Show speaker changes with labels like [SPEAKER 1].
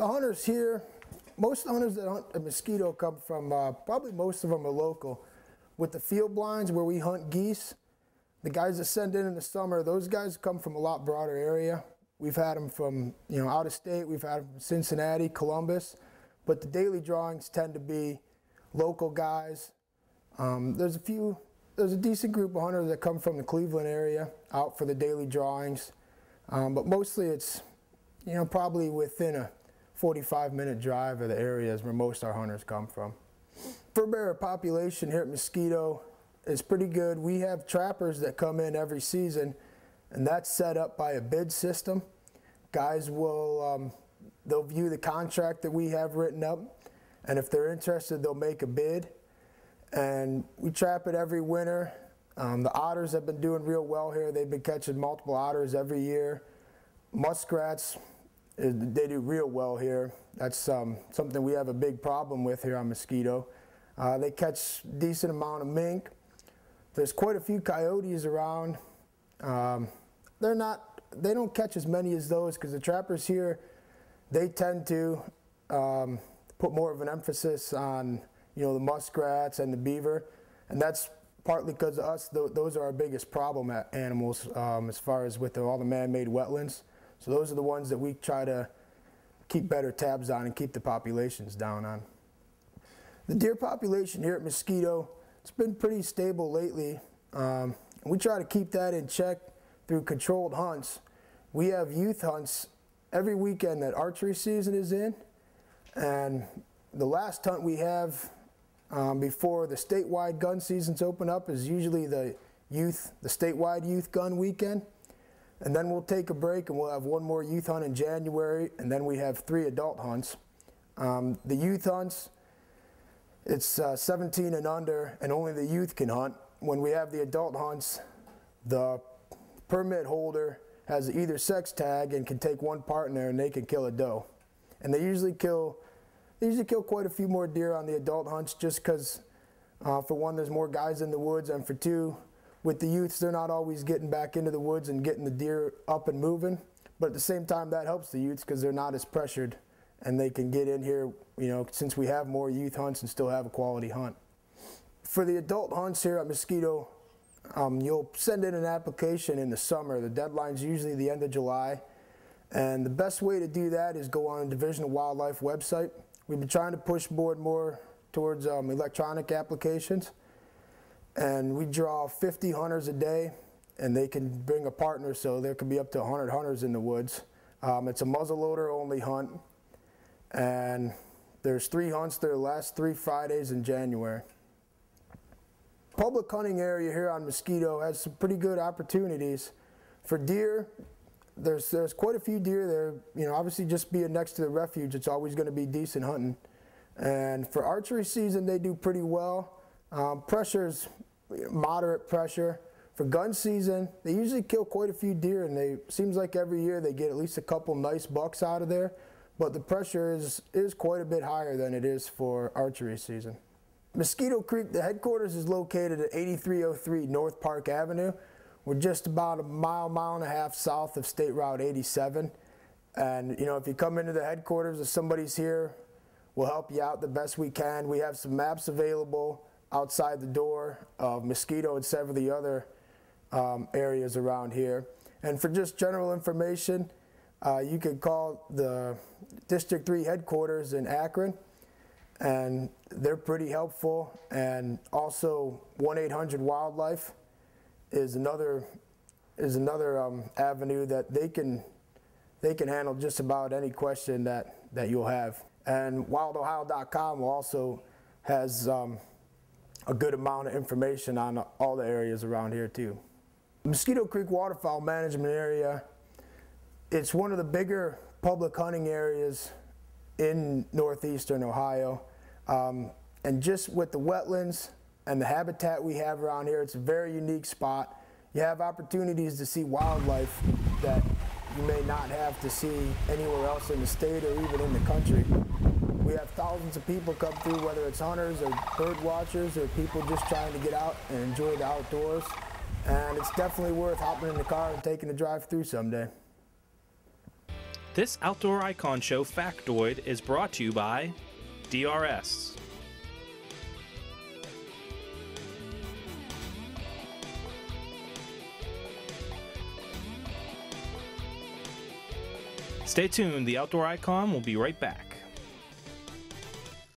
[SPEAKER 1] The hunters here, most hunters that hunt a mosquito come from, probably most of them are local. With the field blinds where we hunt geese, the guys that send in the summer, those guys come from a lot broader area. We've had them from, out of state. We've had them from Cincinnati, Columbus, but the daily drawings tend to be local guys. There's a decent group of hunters that come from the Cleveland area out for the daily drawings, but mostly it's, probably within a 45-minute drive of the areas where most of our hunters come from. Fur bearer population here at Mosquito is pretty good. We have trappers that come in every season, and that's set up by a bid system. Guys will, they'll view the contract that we have written up, and if they're interested, they'll make a bid. And we trap it every winter. The otters have been doing real well here. They've been catching multiple otters every year. Muskrats, they do real well here. That's something we have a big problem with here on Mosquito. They catch a decent amount of mink. There's quite a few coyotes around. They don't catch as many as those because the trappers here, they tend to put more of an emphasis on the muskrats and the beaver, and that's partly because of us. Those are our biggest problem animals as far as with all the man-made wetlands. So those are the ones that we try to keep better tabs on and keep the populations down on. The deer population here at Mosquito, it's been pretty stable lately. We try to keep that in check through controlled hunts. We have youth hunts every weekend that archery season is in, and the last hunt we have before the statewide gun seasons open up is usually the statewide youth gun weekend. And then we'll take a break and we'll have one more youth hunt in January, and then we have 3 adult hunts. The youth hunts, it's 17 and under, and only the youth can hunt. When we have the adult hunts, the permit holder has either sex tag and can take one partner and they can kill a doe. And they usually kill quite a few more deer on the adult hunts just because, for one, there's more guys in the woods, and for two, with the youths, they're not always getting back into the woods and getting the deer up and moving. But at the same time, that helps the youths because they're not as pressured and they can get in here, since we have more youth hunts and still have a quality hunt. For the adult hunts here at Mosquito, you'll send in an application in the summer. The deadline's usually the end of July. And the best way to do that is go on a Division of Wildlife website. We've been trying to push more towards electronic applications. And we draw 50 hunters a day, and they can bring a partner, so there could be up to 100 hunters in the woods. It's a muzzleloader only hunt, and there's 3 hunts there the last 3 Fridays in January. Public hunting area here on Mosquito has some pretty good opportunities. For deer, there's quite a few deer there. Obviously just being next to the refuge, it's always going to be decent hunting. And for archery season, they do pretty well. Pressure's moderate pressure. For gun season, they usually kill quite a few deer, and seems like every year they get at least a couple nice bucks out of there. But the pressure is quite a bit higher than it is for archery season. Mosquito Creek, the headquarters is located at 8303 North Park Avenue. We're just about a mile and a half south of State Route 87. And if you come into the headquarters, if somebody's here, we'll help you out the best we can. We have some maps available outside the door of Mosquito and several of the other areas around here. And for just general information, you can call the District 3 headquarters in Akron, and they're pretty helpful. And also 1-800-WILDLIFE is another avenue that they can handle just about any question that you'll have. And wildohio.com also has a good amount of information on all the areas around here too. Mosquito Creek Waterfowl Management Area, it's one of the bigger public hunting areas in northeastern Ohio. And just with the wetlands and the habitat we have around here, it's a very unique spot. You have opportunities to see wildlife that you may not have to see anywhere else in the state or even in the country. We have thousands of people come through, whether it's hunters or bird watchers or people just trying to get out and enjoy the outdoors. And it's definitely worth hopping in the car and taking a drive through someday.
[SPEAKER 2] This Outdoor Icon Show factoid is brought to you by DRS. Stay tuned, the Outdoor Icon will be right back.